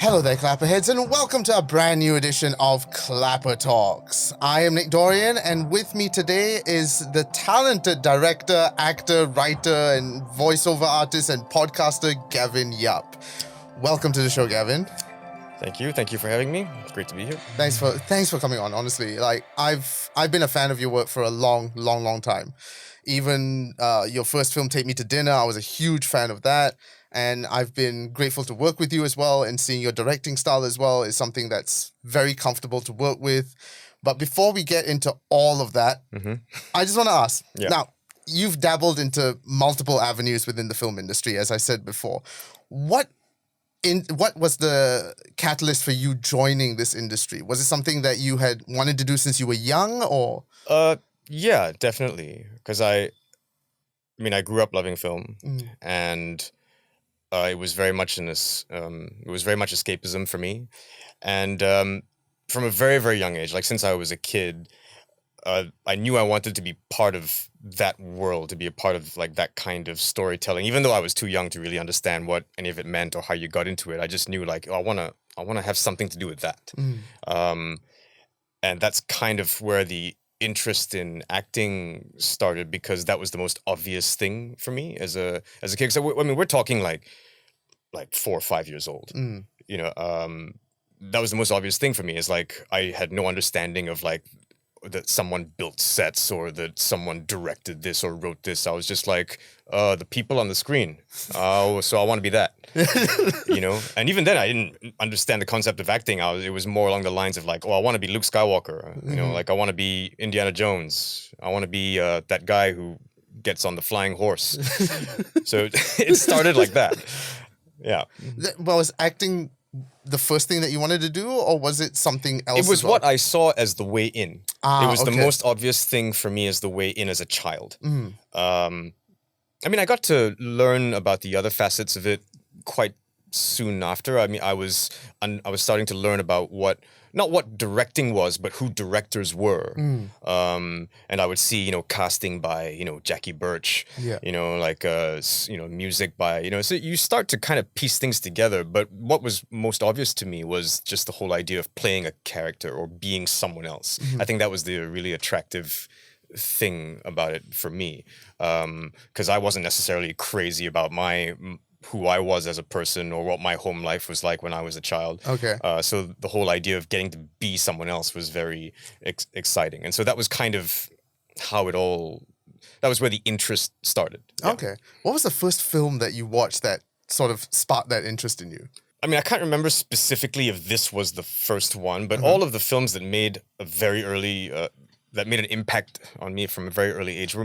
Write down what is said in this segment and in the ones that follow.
Hello there, Clapperheads, and welcome to a brand new edition of ClapperTalks. I am Nick Dorian, and with me today is the talented director, actor, writer, and voiceover artist and podcaster, Gavin Yap. Welcome to the show, Gavin. Thank you for having me. It's great to be here. Thanks for coming on. Honestly, I've been a fan of your work for a long time. Even your first film, Take Me to Dinner, I was a huge fan of that. And I've been grateful to work with you as well, and seeing your directing style as well is something that's very comfortable to work with. But before we get into all of that, I just want to ask. Yeah. Now, you've dabbled into multiple avenues within the film industry, as I said before. What was the catalyst for you joining this industry? Was it something that you had wanted to do since you were young, or? Yeah, definitely. Because I grew up loving film, and it was very much escapism for me, and from a very, very young age, like since I was a kid, I knew I wanted to be part of that world, to be a part of like that kind of storytelling. Even though I was too young to really understand what any of it meant or how you got into it, I just knew like, I want to have something to do with that, and that's kind of where the interest in acting started, because that was the most obvious thing for me as a kid. So we're talking like 4 or 5 years old. That was the most obvious thing for me. Is like I had no understanding of like that someone built sets or that someone directed this or wrote this. I was just like the people on the screen. So I want to be that. And even then I didn't understand the concept of acting. It was more along the lines of like, I want to be Luke Skywalker. Like I want to be Indiana Jones. I want to be that guy who gets on the flying horse. So it started like that. Yeah. Well, was acting the first thing that you wanted to do, or was it something else? It was what I saw as the way in. It was okay. The most obvious thing for me as the way in as a child. I got to learn about the other facets of it quite soon after. I was starting to learn about not what directing was, but who directors were. And I would see, casting by, Jackie Birch, music by, so you start to kind of piece things together. But what was most obvious to me was just the whole idea of playing a character or being someone else. I think that was the really attractive thing about it for me. Because I wasn't necessarily crazy about who I was as a person or what my home life was like when I was a child. Okay. So the whole idea of getting to be someone else was very exciting. And so that was kind of that was where the interest started. Yeah. Okay. What was the first film that you watched that sort of sparked that interest in you? I can't remember specifically if this was the first one, but all of the films that made that made an impact on me from a very early age were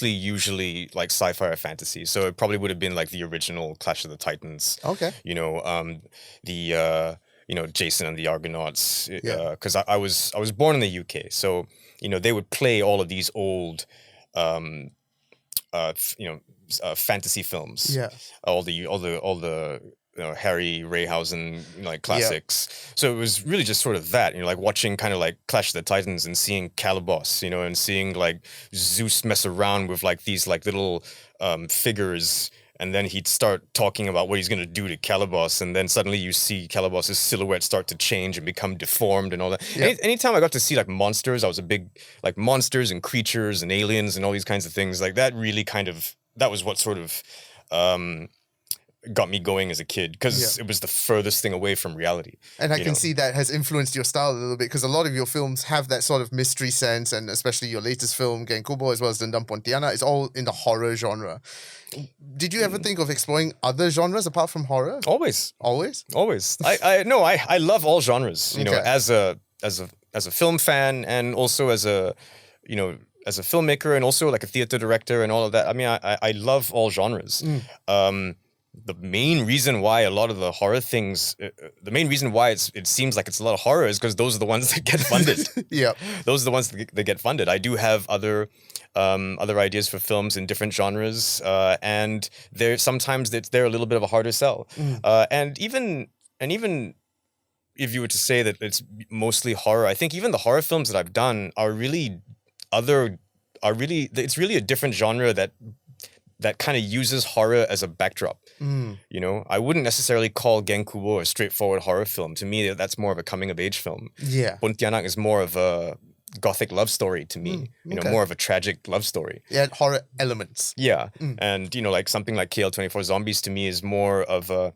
usually like sci-fi or fantasy. So it probably would have been like the original Clash of the Titans. Okay. Jason and the Argonauts. Because I was born in the UK, so they would play all of these old, fantasy films. Yeah. All the Harry Rayhausen classics. Yeah. So it was really just sort of that, like watching kind of like Clash of the Titans and seeing Calibos, and seeing like Zeus mess around with like these like little figures, and then he'd start talking about what he's going to do to Calibos, and then suddenly you see Calibos' silhouette start to change and become deformed and all that. Yeah. Anytime I got to see like monsters, I was a big like monsters and creatures and aliens and all these kinds of things, like that really that was what sort of got me going as a kid, because it was the furthest thing away from reality. And I can see that has influenced your style a little bit, because a lot of your films have that sort of mystery sense, and especially your latest film, Geng Kubur, as well as Dendam Pontianak, is all in the horror genre. Did you ever think of exploring other genres apart from horror? Always. I love all genres, as a film fan, and also as a filmmaker, and also like a theater director and all of that. I love all genres. The main reason why a lot of the horror things, the main reason why it seems like it's a lot of horror is because those are the ones that get funded. Yeah. Those are the ones that get funded. I do have other ideas for films in different genres, and sometimes they're a little bit of a harder sell. And even if you were to say that it's mostly horror, I think even the horror films that I've done it's really a different genre that that kind of uses horror as a backdrop. You know, I wouldn't necessarily call Geng Kubur a straightforward horror film. To me, that's more of a coming of age film. Yeah. Pontianak is more of a gothic love story to me. You know, more of a tragic love story. Yeah, horror elements. Yeah. And, you know, like something like KL24 Zombies to me is more of a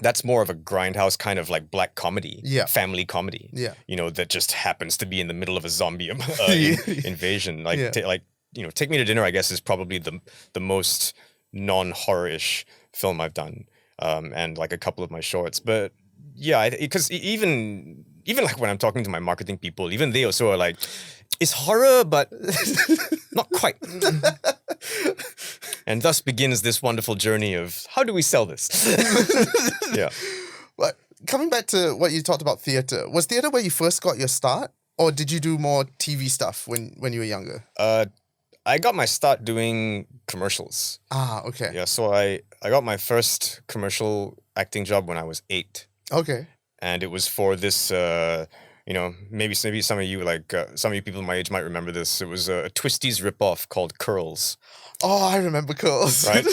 grindhouse kind of like black comedy, family comedy. Yeah. You know, that just happens to be in the middle of a zombie invasion. Like, you know, Take Me to Dinner, I guess, is probably the most non-horror-ish film I've done, and like a couple of my shorts. But yeah, because even like when I'm talking to my marketing people, even they also are like, it's horror, but not quite. And thus begins this wonderful journey of how do we sell this? Yeah. But coming back to what you talked about theatre, was theatre where you first got your start? Or did you do more TV stuff when you were younger? I got my start doing commercials. Ah, okay. Yeah, so I got my first commercial acting job when I was 8. Okay. And it was for this, you know, maybe some of you, like, some of you people my age might remember this. It was a Twisties ripoff called Curls. Oh, I remember Curls. Right?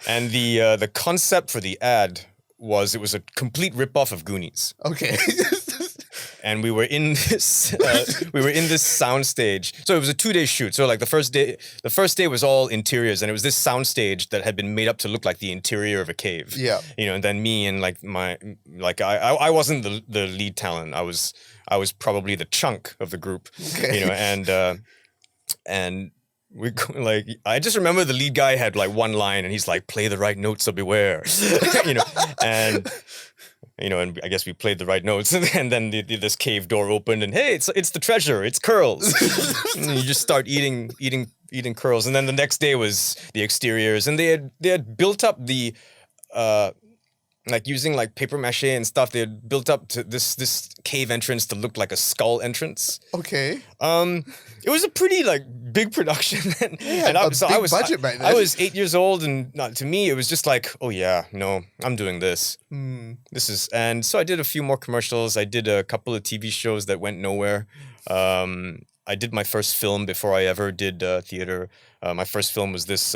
And the concept for the ad was it was a complete ripoff of Goonies. Okay. And we were in this soundstage. So it was a 2-day shoot. So like the first day was all interiors, and it was this soundstage that had been made up to look like the interior of a cave. Yeah. You know, and then me and I wasn't the lead talent. I was probably the chunk of the group. Okay. You know, and we like I just remember the lead guy had like one line, and he's like, "Play the right notes or beware," you know, and. You know, and I guess we played the right notes, and then this cave door opened, and hey, it's the treasure, it's Curls. And you just start eating Curls, and then the next day was the exteriors, and they had built up the like using like paper mache and stuff. They had built up to this cave entrance to look like a skull entrance. Okay. It was a pretty like big production, and I was budget back then. I was 8 years old, and to me it was just like, oh yeah, no, I'm doing this. This is, and so I did a few more commercials. I did a couple of TV shows that went nowhere. I did my first film before I ever did theater. My first film was this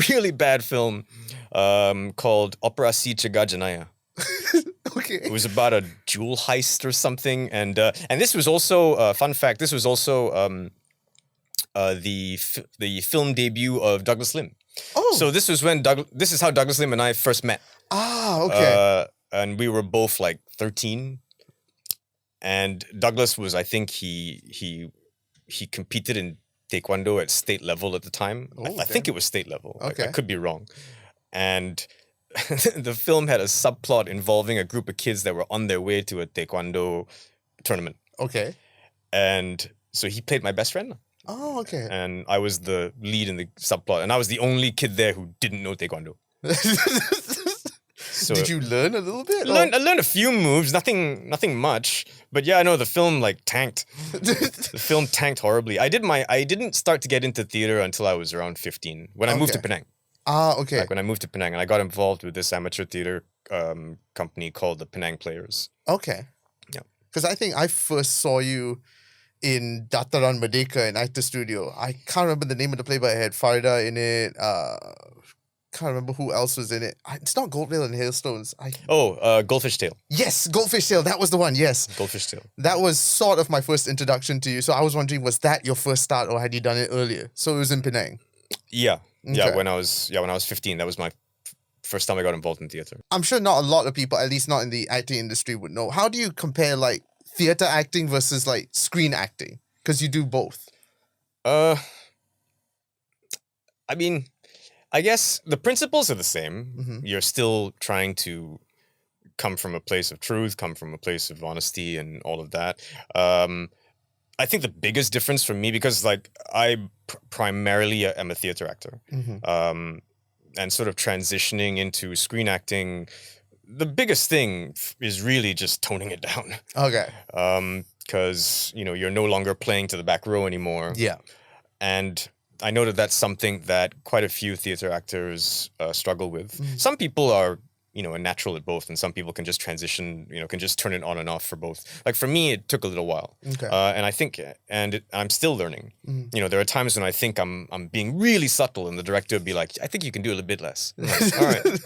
really bad film called Operasi Cegah Jenayah. Okay. It was about a jewel heist or something, and this was also fun fact. This was also the film debut of Douglas Lim. Oh. So this was when this is how Douglas Lim and I first met. Ah, okay. And we were both like 13. And Douglas was, I think he competed in Taekwondo at state level at the time. I think it was state level. Okay. I could be wrong. And the film had a subplot involving a group of kids that were on their way to a Taekwondo tournament. Okay. And so he played my best friend. Oh, okay. And I was the lead in the subplot. And I was the only kid there who didn't know Taekwondo. So did you learn a little bit? I learned a few moves, nothing much. But yeah, I know the film like tanked. The film tanked horribly. I didn't start to get into theater until I was around 15 when I moved to Penang. Ah, okay. Like when I moved to Penang, and I got involved with this amateur theater company called the Penang Players. Okay. Yeah. Because I think I first saw you in Dataran Merdeka in Actor Studio. I can't remember the name of the play, but it had Farida in it. Can't remember who else was in it. It's not Goldvale and Hailstones. Goldfish Tale. Yes, Goldfish Tale. That was the one. Yes. Goldfish Tale. That was sort of my first introduction to you. So I was wondering, was that your first start, or had you done it earlier? So it was in Penang. Yeah. Okay. Yeah. When I was 15, that was my first time I got involved in theater. I'm sure not a lot of people, at least not in the acting industry, would know. How do you compare like theater acting versus like screen acting? Because you do both. I mean, I guess the principles are the same. Mm-hmm. You're still trying to come from a place of truth, come from a place of honesty and all of that. I think the biggest difference for me, because like I primarily am a theater actor, Mm-hmm. And sort of transitioning into screen acting, the biggest thing is really just toning it down. Okay. Because, you're no longer playing to the back row anymore. Yeah. And I know that that's something that quite a few theater actors struggle with. Mm-hmm. Some people are a natural at both, and some people can just transition, can just turn it on and off for both. Like for me, it took a little while, Okay. and I think, I'm still learning. There are times when I think I'm being really subtle, and the director would be like, "I think you can do a little bit less." I'm like, all right.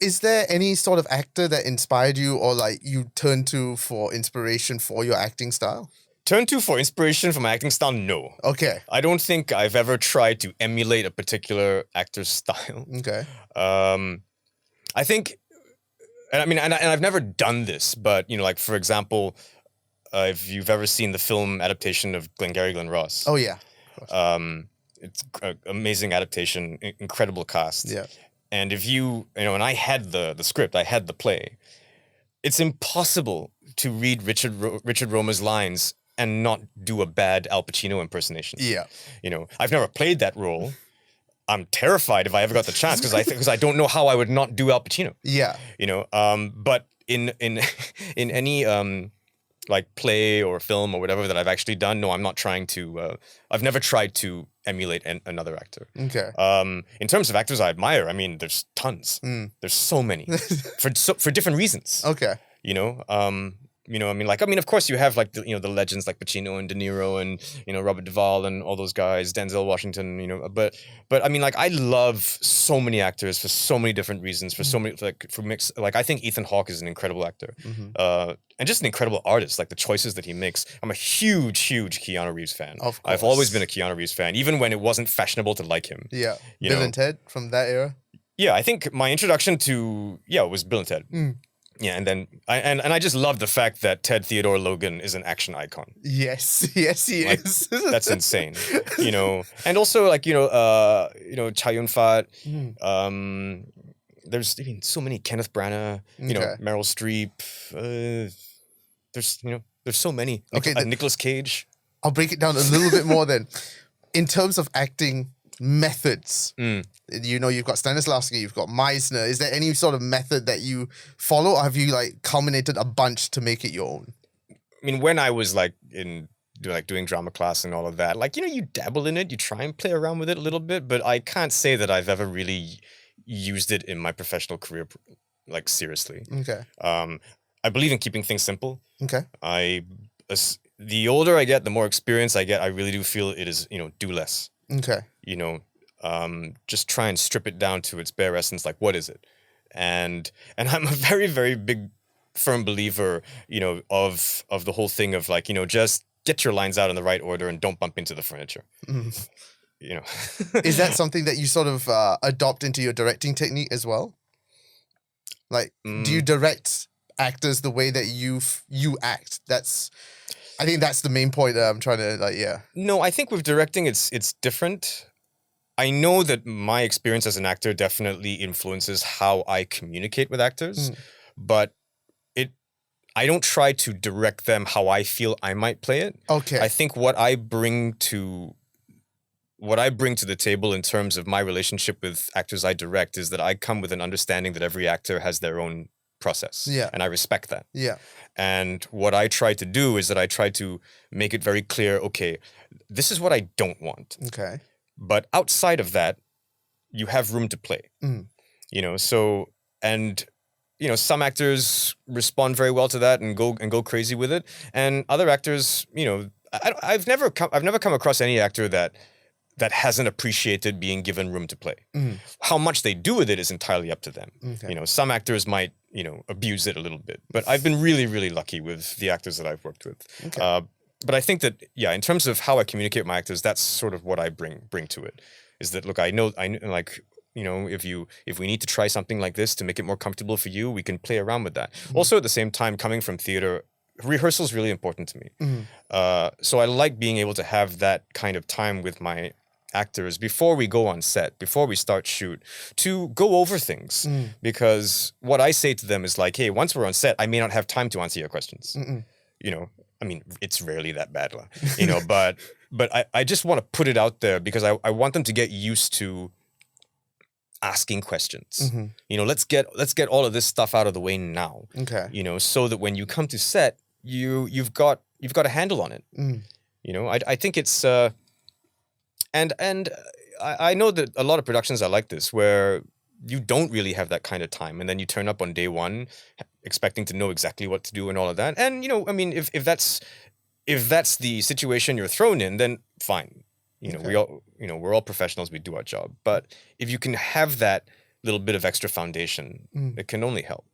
Is there any sort of actor that inspired you, or like you turn to for inspiration for your acting style? Turn to for inspiration for my acting style? No. Okay. I don't think I've ever tried to emulate a particular actor's style. Okay. I think, and I've never done this, but like for example, if you've ever seen the film adaptation of Glengarry Glen Ross. Oh yeah. It's an amazing adaptation, incredible cast. Yeah. And if and I had the script, I had the play. It's impossible to read Richard Romer's lines and not do a bad Al Pacino impersonation. Yeah. I've never played that role. I'm terrified if I ever got the chance because I don't know how I would not do Al Pacino. Yeah. But in any like play or film or whatever that I've actually done, no, I'm not trying to. I've never tried to emulate another actor. Okay. In terms of actors I admire, there's tons. There's so many for different reasons. Okay. Of course you have like the legends like Pacino and De Niro and Robert Duvall and all those guys, Denzel Washington, but I love so many actors for so many different reasons, for so many I think Ethan Hawke is an incredible actor, and just an incredible artist. Like the choices that he makes, I'm a huge Keanu Reeves fan. Of course. I've always been a Keanu Reeves fan, even when it wasn't fashionable to like him. Yeah, Bill and Ted from that era. Yeah, I think my introduction to was Bill and Ted. Yeah, and then I just love the fact that Ted Theodore Logan is an action icon. Yes, he is. That's insane. And also Chow Yun-fat. There's so many, Kenneth Branagh. Meryl Streep. There's so many. Okay, Nicolas Cage. I'll break it down a little bit more then. In terms of acting methods, you've got Stanislavski, you've got Meisner. Is there any sort of method that you follow, or have you culminated a bunch to make it your own? When I was doing drama class and all of that, you dabble in it, you try and play around with it a little bit, but I can't say that I've ever really used it in my professional career, seriously. Okay. I believe in keeping things simple. Okay. The older I get, the more experience I get, I really do feel it is, do less. Okay. Just try and strip it down to its bare essence. Like, what is it? And I'm a very, very big, firm believer, of the whole thing of just get your lines out in the right order and don't bump into the furniture. Is that something that you sort of adopt into your directing technique as well? Do you direct actors the way that you act? I think that's the main point that I'm trying to No, I think with directing, it's different. I know that my experience as an actor definitely influences how I communicate with actors, but I don't try to direct them how I feel I might play it. Okay. I think what I bring to the table in terms of my relationship with actors I direct is that I come with an understanding that every actor has their own process. Yeah. And I respect that. Yeah. And what I try to do is that I try to make it very clear, okay, this is what I don't want. Okay. But outside of that, you have room to play. Some actors respond very well to that and go crazy with it. And other actors, I've never come across any actor that hasn't appreciated being given room to play. How much they do with it is entirely up to them. Okay. Some actors might, abuse it a little bit. But I've been really, really lucky with the actors that I've worked with. Okay. But I think that, in terms of how I communicate with my actors, that's sort of what I bring to it. Is that, look, I know, if we need to try something like this to make it more comfortable for you, we can play around with that. Also, at the same time, coming from theater, rehearsal is really important to me. So I like being able to have that kind of time with my actors before we go on set, before we start shoot, to go over things. Because what I say to them is hey, once we're on set, I may not have time to answer your questions. It's rarely that bad, but I just want to put it out there because I want them to get used to asking questions. Let's get all of this stuff out of the way now. Okay. So that when you come to set, you've got a handle on it. I think it's and I know that a lot of productions are like this, where you don't really have that kind of time, and then you turn up on day one expecting to know exactly what to do and all of that. And I mean, if that's the situation you're thrown in, then fine. We all we're all professionals. We do our job. But if you can have that little bit of extra foundation, it can only help.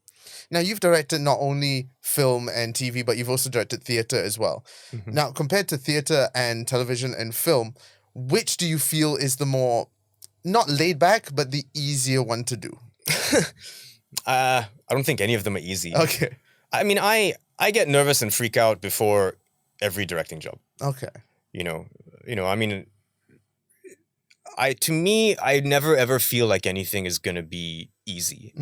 Now, you've directed not only film and TV, but you've also directed theatre as well. Mm-hmm. Now, compared to theatre and television and film, which do you feel is the more, not laid back, but the easier one to do? I don't think any of them are easy. Okay. I mean, I get nervous and freak out before every directing job. Okay. I mean, to me, I never ever feel like anything is gonna be easy.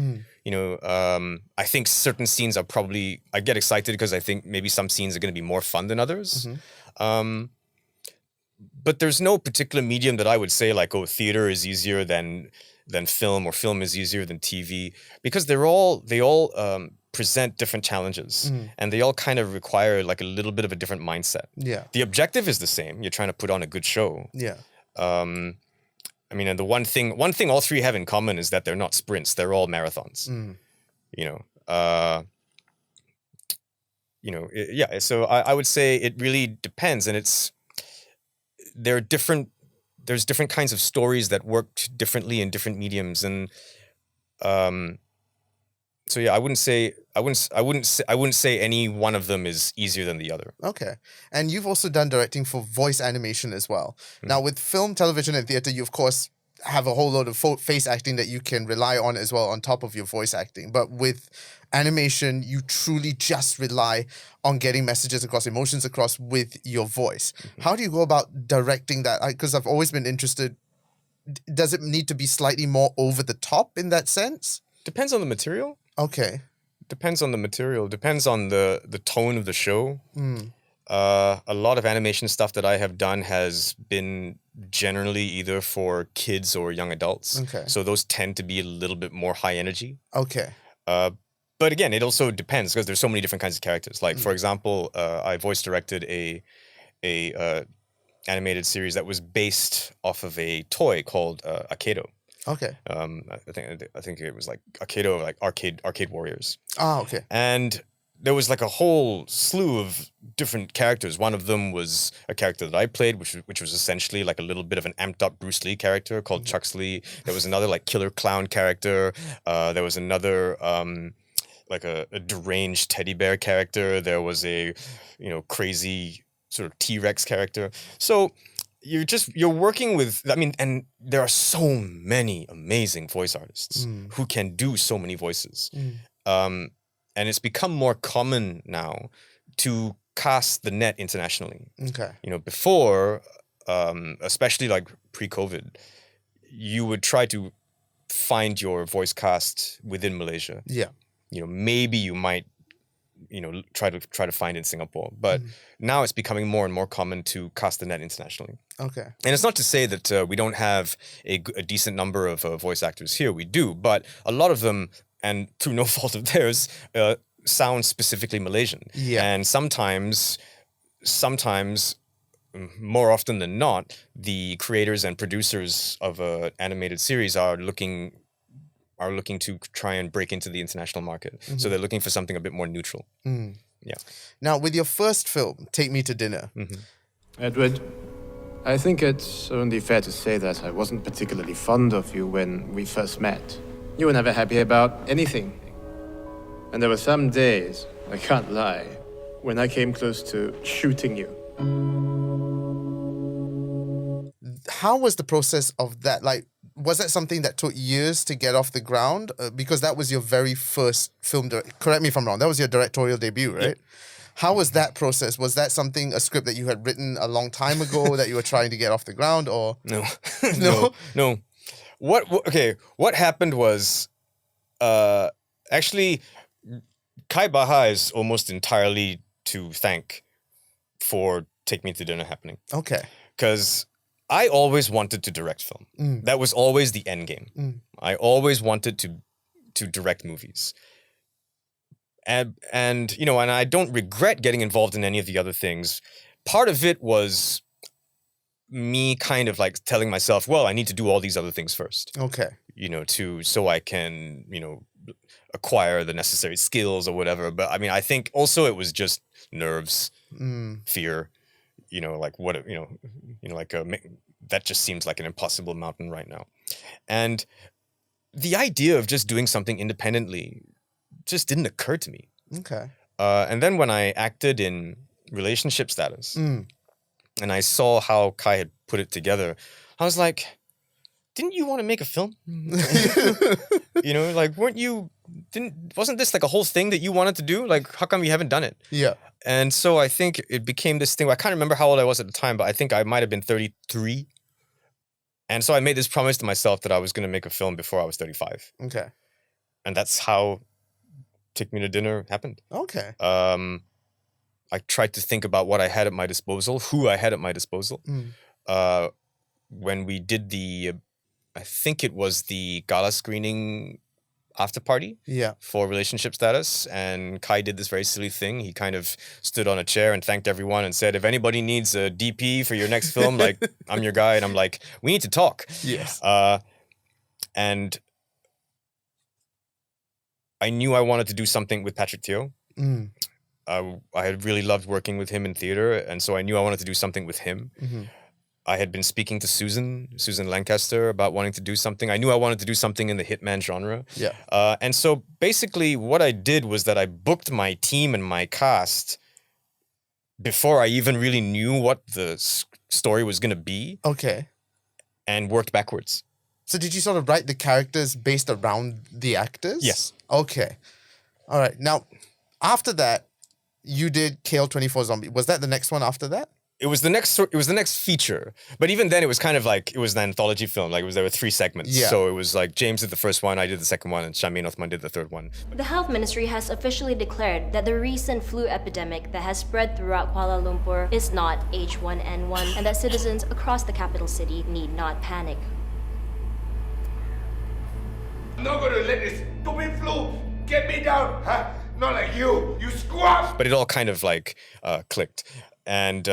I think certain scenes are probably, I get excited because I think maybe some scenes are gonna be more fun than others. But there's no particular medium that I would say like, oh, theater is easier than film, or film is easier than TV, because they all present different challenges, and they all kind of require like a little bit of a different mindset. Yeah. The objective is the same. You're trying to put on a good show. Yeah. I mean, and the one thing all three have in common is that they're not sprints. They're all marathons. Yeah. So I would say it really depends, and there's different kinds of stories that work differently in different mediums, and so yeah, I wouldn't say any one of them is easier than the other. Okay. And you've also done directing for voice animation as well. Now, with film, television, and theatre, you of course have a whole load of face acting that you can rely on as well on top of your voice acting. But with animation, you truly just rely on getting messages across, emotions across with your voice. How do you go about directing that? Because I've always been interested. Does it need to be slightly more over the top in that sense? Depends on the material. Okay. Depends on the material. Depends on the tone of the show. A lot of animation stuff that I have done has been generally either for kids or young adults. Okay. So those tend to be a little bit more high energy. Okay. But again, it also depends because there's so many different kinds of characters. Like, for example, I voice directed a animated series that was based off of a toy called Arcado. Okay. I think it was like Arcado, like arcade warriors. Ah, okay. And there was like a whole slew of different characters. One of them was a character that I played, which was essentially like a little bit of an amped up Bruce Lee character called Chuxley. There was another like killer clown character. There was another like a deranged teddy bear character. There was a crazy sort of T-Rex character. So you're working with, I mean, and there are so many amazing voice artists who can do so many voices. And it's become more common now to cast the net internationally. Okay. Before, especially like pre-COVID, you would try to find your voice cast within Malaysia. Yeah. Maybe you might try to find in Singapore, but now it's becoming more and more common to cast the net internationally. Okay. And it's not to say that we don't have a decent number of voice actors here. We do, but a lot of them, and through no fault of theirs, sound specifically Malaysian. Yeah. And sometimes, more often than not, the creators and producers of an animated series are looking to try and break into the international market. So they're looking for something a bit more neutral. Yeah. Now, with your first film, Take Me to Dinner. Edward, I think it's only fair to say that I wasn't particularly fond of you when we first met. You were never happy about anything. And there were some days, I can't lie, when I came close to shooting you. How was the process of that? Like, was that something that took years to get off the ground? Because that was your very first film. Correct me if I'm wrong. That was your directorial debut, right? Yeah. How was that process? Was that a script that you had written a long time ago that you were trying to get off the ground, or no? No. What happened was, actually, Kai Baha is almost entirely to thank for Take Me to Dinner happening. Okay. Because I always wanted to direct film. That was always the end game. I always wanted to direct movies. And I don't regret getting involved in any of the other things. Part of it was me kind of like telling myself, well, I need to do all these other things first. Okay. so I can, acquire the necessary skills or whatever. But I mean, I think also it was just nerves, fear, that just seems like an impossible mountain right now. And the idea of just doing something independently just didn't occur to me. Okay. And then when I acted in Relationship Status and I saw how Kai had put it together, I was like, didn't you want to make a film? Wasn't this like a whole thing that you wanted to do? Like, how come you haven't done it? Yeah. And so I think it became this thing. I can't remember how old I was at the time, but I think I might have been 33. And so I made this promise to myself that I was going to make a film before I was 35. Okay. And that's how Take Me to Dinner happened. Okay. I tried to think about what I had at my disposal, who I had at my disposal. When we did I think it was the gala screening after party for Relationship Status, and Kai did this very silly thing. He kind of stood on a chair and thanked everyone and said, if anybody needs a DP for your next film, like, I'm your guy. And I'm like, we need to talk. Yes. And I knew I wanted to do something with Patrick Teo. I had really loved working with him in theater, and so I knew I wanted to do something with him. I had been speaking to Susan Lancaster, about wanting to do something. I knew I wanted to do something in the hitman genre. Yeah. And so basically what I did was that I booked my team and my cast before I even really knew what the story was going to be. Okay. And worked backwards. So did you sort of write the characters based around the actors? Yes. Okay. All right. Now, after that, you did KL 24 Zombie. Was that the next one after that? It was the next feature, but even then it was kind of like, it was an anthology film. Like there were 3 segments. Yeah. So it was like James did the first one, I did the second one, and Shamin Othman did the third one. The Health Ministry has officially declared that the recent flu epidemic that has spread throughout Kuala Lumpur is not H1N1 and that citizens across the capital city need not panic. I'm not gonna let this stupid flu get me down, huh? Not like you squash! But it all kind of like clicked. And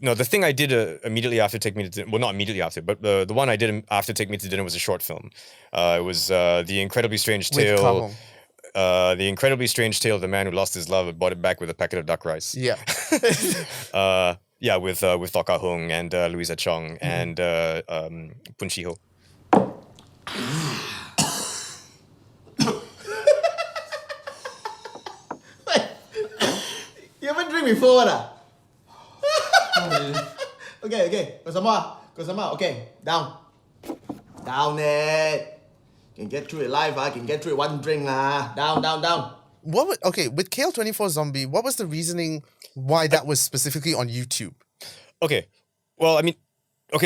the thing I did immediately after Take Me to Dinner, well, not immediately after, but the one I did after Take Me to Dinner was a short film. It was The Incredibly Strange Tale. The Incredibly Strange Tale of the Man Who Lost His Love and Bought It Back with a Packet of Duck Rice. Yeah. With Tok Ah Hung and Louisa Chong and Pun Shi Ho. You haven't drink before, Okay. Got some more. Okay, down. Down it. Can get through it live, can get through it one drink, Down. With KL 24 Zombie, what was the reasoning why that was specifically on YouTube? Okay. Well, I mean,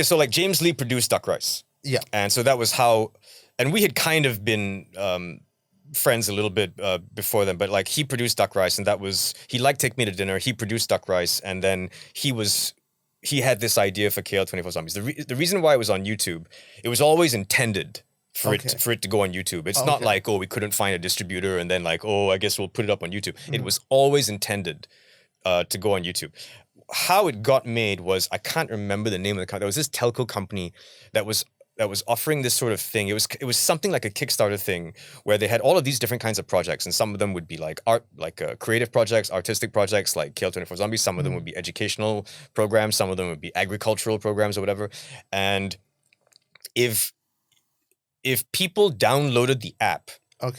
so like James Lee produced Duck Rice. Yeah. And so that was how, and we had kind of been friends a little bit before then, but like he produced Duck Rice, and he liked Take Me to Dinner, he produced Duck Rice, and then he had this idea for KL 24 Zombies. The reason why it was on YouTube, it was always intended for it to go on YouTube. It's not like, we couldn't find a distributor and then like, I guess we'll put it up on YouTube. It was always intended to go on YouTube. How it got made was, I can't remember the name of the company. There was this telco company that was offering this sort of thing. It was something like a Kickstarter thing where they had all of these different kinds of projects, and some of them would be like art, like creative projects, artistic projects, like KL 24 Zombies. Some of them would be educational programs. Some of them would be agricultural programs or whatever. And if people downloaded the app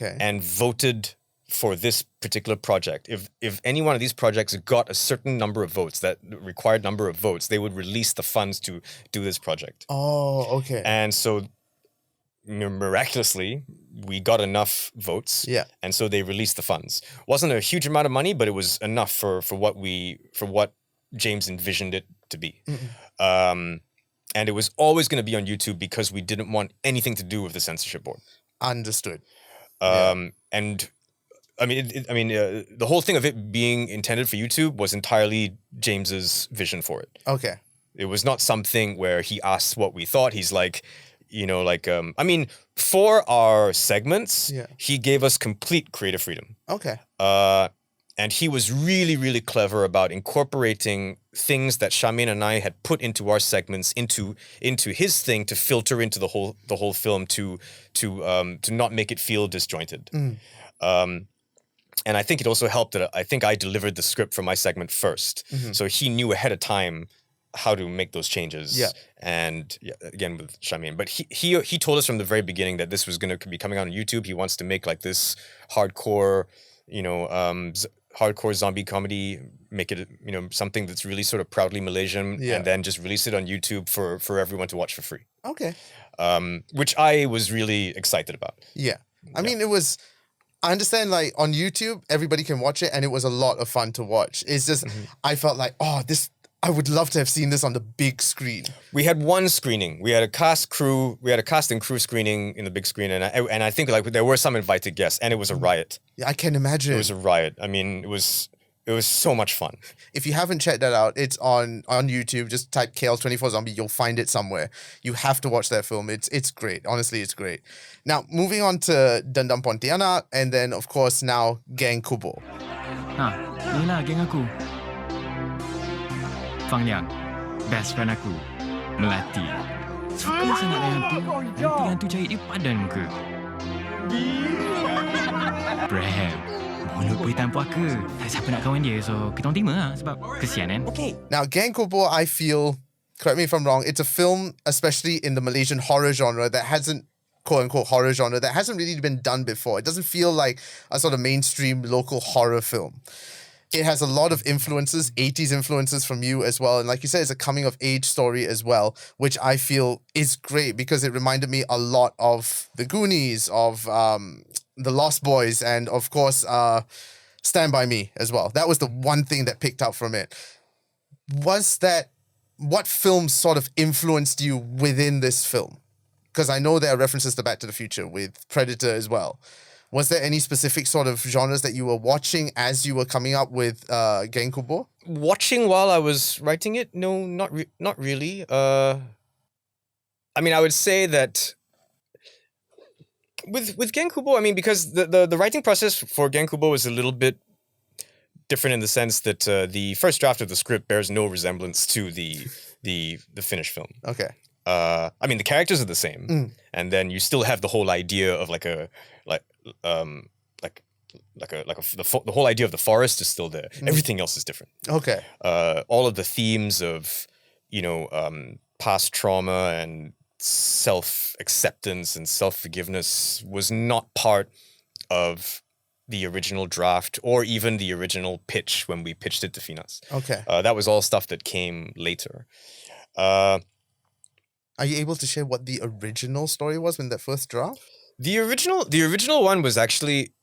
and voted for this particular project, if any one of these projects got a certain number of votes, that required number of votes, they would release the funds to do this project. Oh, okay. And so miraculously, we got enough votes. Yeah. And so they released the funds. Wasn't a huge amount of money, but it was enough for what James envisioned it to be. And it was always going to be on YouTube because we didn't want anything to do with the censorship board. Understood. And I mean, the whole thing of it being intended for YouTube was entirely James's vision for it. Okay. It was not something where he asked what we thought. He's like, for our segments, he gave us complete creative freedom. Okay. And he was really, really clever about incorporating things that Charmaine and I had put into our segments into his thing to filter into the whole film to not make it feel disjointed. And I think it also helped that I think I delivered the script for my segment first, so he knew ahead of time how to make those changes. Yeah. And again with Charmaine, but he told us from the very beginning that this was going to be coming out on YouTube. He wants to make like this hardcore, hardcore zombie comedy, make it, something that's really sort of proudly Malaysian, and then just release it on YouTube for everyone to watch for free. Okay. Which I was really excited about. Yeah. I mean, I understand, like, on YouTube, everybody can watch it, and it was a lot of fun to watch. It's just, I felt like, I would love to have seen this on the big screen. We had one screening. We had a cast and crew screening in the big screen, and I think like there were some invited guests, and it was a riot. Yeah, I can imagine. It was a riot. I mean, it was so much fun. If you haven't checked that out, it's on YouTube. Just type KL24 Zombie, you'll find it somewhere. You have to watch that film. It's great. Honestly, it's great. Now, moving on to Dendam Pontianak, and then of course now Geng Kubur. Inilah geng aku. Fang Liang, best friend aku, Melati. Suka sangat dengan hantu. Nanti hantu jahit dia padan muka. Braham, mulut pun hitam puaka. Tak siapa nak kawan dia, so kita orang terima lah sebab kesian kan. Okay. Now, Geng Kubur, I feel, correct me if I'm wrong, it's a film, especially in the Malaysian horror genre, that hasn't, quote-unquote horror genre, that hasn't really been done before. It doesn't feel like a sort of mainstream local horror film. It has a lot of influences, 80s influences from you as well. And like you said, it's a coming-of-age story as well, which I feel is great because it reminded me a lot of The Goonies, of The Lost Boys, and of course, Stand By Me as well. That was the one thing that picked up from it. What films sort of influenced you within this film? Because I know there are references to Back to the Future with Predator as well. Was there any specific sort of genres that you were watching as you were coming up with Geng Kubur? Watching while I was writing it? No, not really. I mean, I would say that with Geng Kubur, I mean, because the writing process for Geng Kubur was a little bit different in the sense that the first draft of the script bears no resemblance to the finished film. Okay. I mean, the characters are the same, and then you still have the whole idea of the whole idea of the forest is still there. Everything else is different. Okay. All of the themes of past trauma and self-acceptance and self-forgiveness was not part of the original draft or even the original pitch when we pitched it to Finas. Okay. That was all stuff that came later. Are you able to share what the original story was in that first draft? The original one was actually,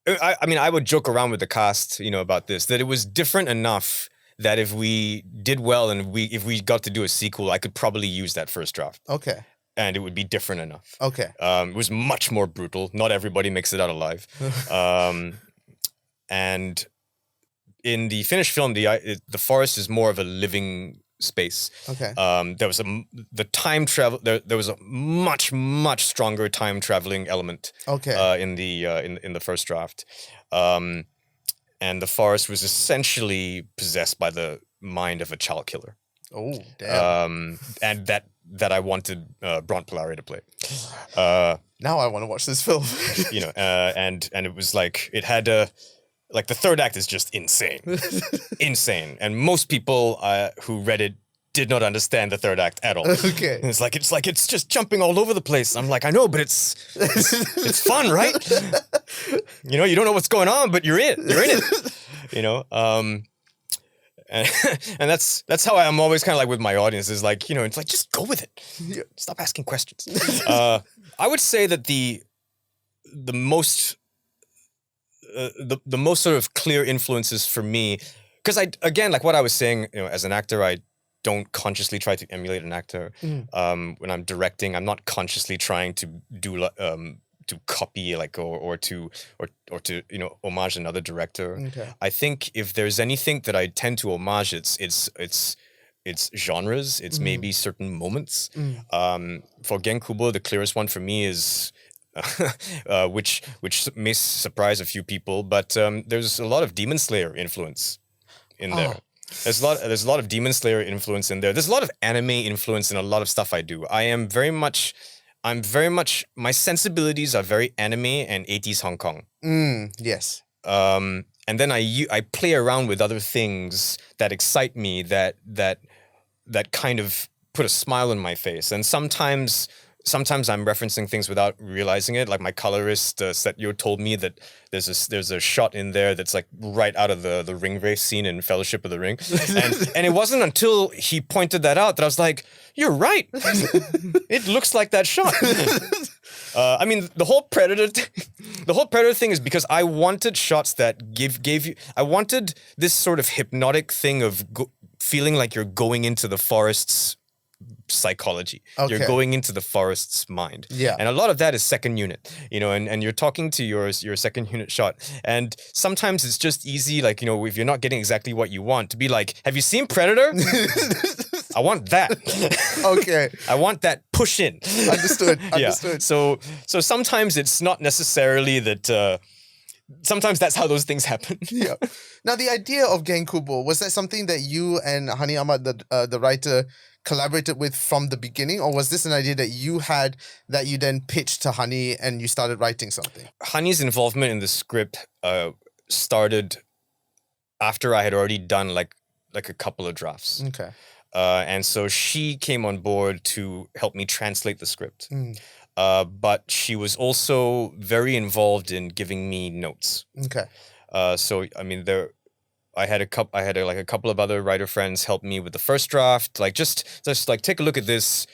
I mean, I would joke around with the cast, about this, that it was different enough that if we did well and if we got to do a sequel, I could probably use that first draft. Okay. And it would be different enough. Okay. It was much more brutal. Not everybody makes it out alive. And in the finished film, the forest is more of a living space. Okay. There was the time travel. There was a much stronger time traveling element. Okay. In the first draft, and the forest was essentially possessed by the mind of a child killer. Oh damn. And that I wanted Bront Polare to play. Now I want to watch this film. And it was like it had a. Like the third act is just insane, insane, and most people who read it did not understand the third act at all. Okay, it's like it's just jumping all over the place. I'm like, I know, but it's fun, right? You don't know what's going on, but you're in it. And that's how I'm always kind of like with my audience is like, it's like just go with it. Stop asking questions. I would say that the most sort of clear influences for me, because again, like what I was saying, as an actor, I don't consciously try to emulate an actor. When I'm directing, I'm not consciously trying to do to copy or to homage another director. Okay. I think if there's anything that I tend to homage, it's genres. It's maybe certain moments. For Geng Kubur, the clearest one for me is which may surprise a few people, but there's a lot of Demon Slayer influence in there. There's a lot of Demon Slayer influence in there. There's a lot of anime influence in a lot of stuff I do. I'm very much my sensibilities are very anime and 80s Hong Kong. Yes. And then I play around with other things that excite me, that kind of put a smile on my face. And sometimes I'm referencing things without realizing it. Like my colorist Setyo told me that there's a shot in there that's like right out of the ring race scene in Fellowship of the Ring, and it wasn't until he pointed that out that I was like, "You're right. It looks like that shot." I mean, the whole Predator thing is because I wanted shots that gave you. I wanted this sort of hypnotic thing of feeling like you're going into the forest's psychology. Okay. You're going into the forest's mind. Yeah. And a lot of that is second unit, and you're talking to your second unit shot. And sometimes it's just easy, like, if you're not getting exactly what you want, to be like, have you seen Predator? I want that. Okay. I want that push in. Understood. Yeah. So sometimes it's not necessarily that sometimes that's how those things happen. Yeah. Now, the idea of Geng Kubur, was that something that you and Hani Ahmad, the writer, collaborated with from the beginning, or was this an idea that you had that you then pitched to Hani and you started writing something? Hani's involvement in the script started after I had already done like a couple of drafts. Okay. And so she came on board to help me translate the script. But she was also very involved in giving me notes. Okay. So I mean, I had a couple of other writer friends help me with the first draft. Like just like take a look at this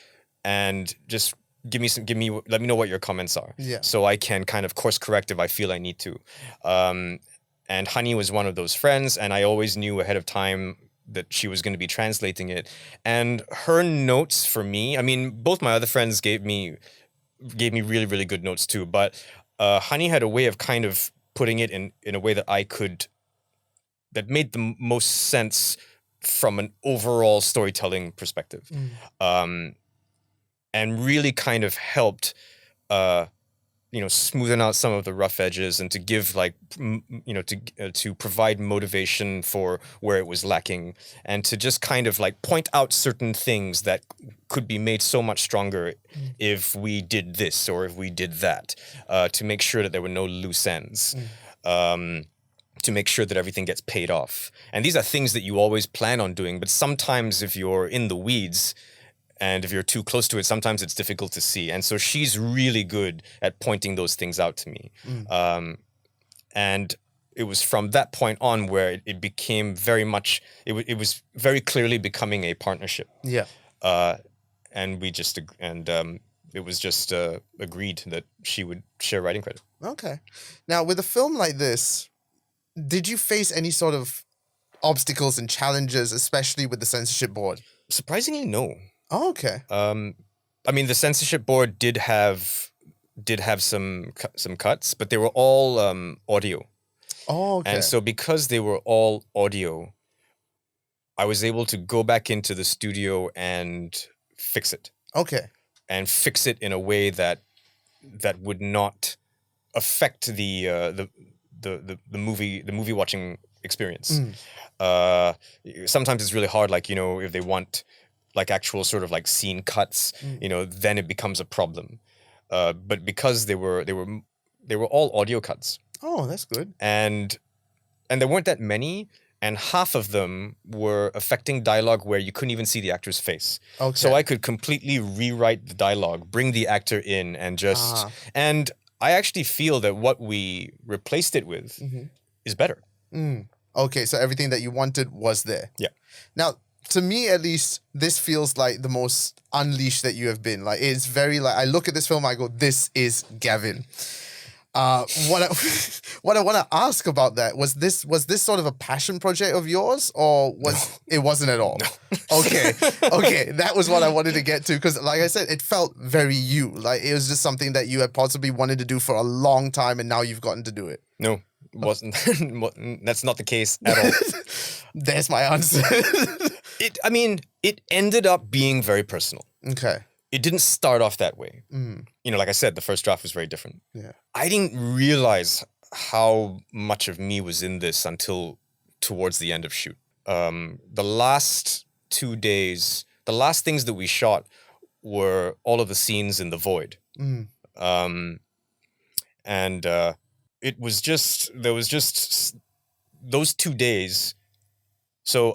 and just let me know what your comments are. Yeah. So I can kind of course correct if I feel I need to. And Hani was one of those friends, and I always knew ahead of time that she was going to be translating it. And her notes for me, I mean, both my other friends gave me really, really good notes too. But Hani had a way of kind of putting it in a way that that made the most sense from an overall storytelling perspective. And really kind of helped, smoothen out some of the rough edges and to give to provide motivation for where it was lacking, and to just kind of like point out certain things that could be made so much stronger if we did this or if we did that, to make sure that there were no loose ends. To make sure that everything gets paid off. And these are things that you always plan on doing, but sometimes if you're in the weeds and if you're too close to it, sometimes it's difficult to see. And so she's really good at pointing those things out to me. And it was from that point on where it became very much, it was very clearly becoming a partnership. Yeah. And it was just agreed that she would share writing credit. Okay. Now, with a film like this, did you face any sort of obstacles and challenges, especially with the censorship board? Surprisingly, no. Oh, okay. I mean, the censorship board did have some cuts, but they were all audio. Oh, okay. And so because they were all audio, I was able to go back into the studio and fix it. Okay. And fix it in a way that would not affect the movie watching experience. Sometimes it's really hard, like, if they want like actual sort of like scene cuts, then it becomes a problem. But because they were all audio cuts. Oh, that's good. And there weren't that many, and half of them were affecting dialogue where you couldn't even see the actor's face. Okay. So I could completely rewrite the dialogue, bring the actor in, and just and I actually feel that what we replaced it with is better. Okay, so everything that you wanted was there. Yeah. Now, to me at least, this feels like the most unleashed that you have been. Like, it's very like, I look at this film, I go, this is Gavin. What I want to ask about that was this sort of a passion project of yours, or it wasn't at all? No. Okay, that was what I wanted to get to, because like I said, it felt very you. Like it was just something that you had possibly wanted to do for a long time, and now you've gotten to do it. No, wasn't. That's not the case at all. There's my answer. It ended up being very personal. Okay. it didn't start off that way. You know, like I said, the first draft was very different. Yeah. I didn't realize how much of me was in this until towards the end of shoot. The last 2 days, the last things that we shot were all of the scenes in the void. And it was just, there was just those 2 days. So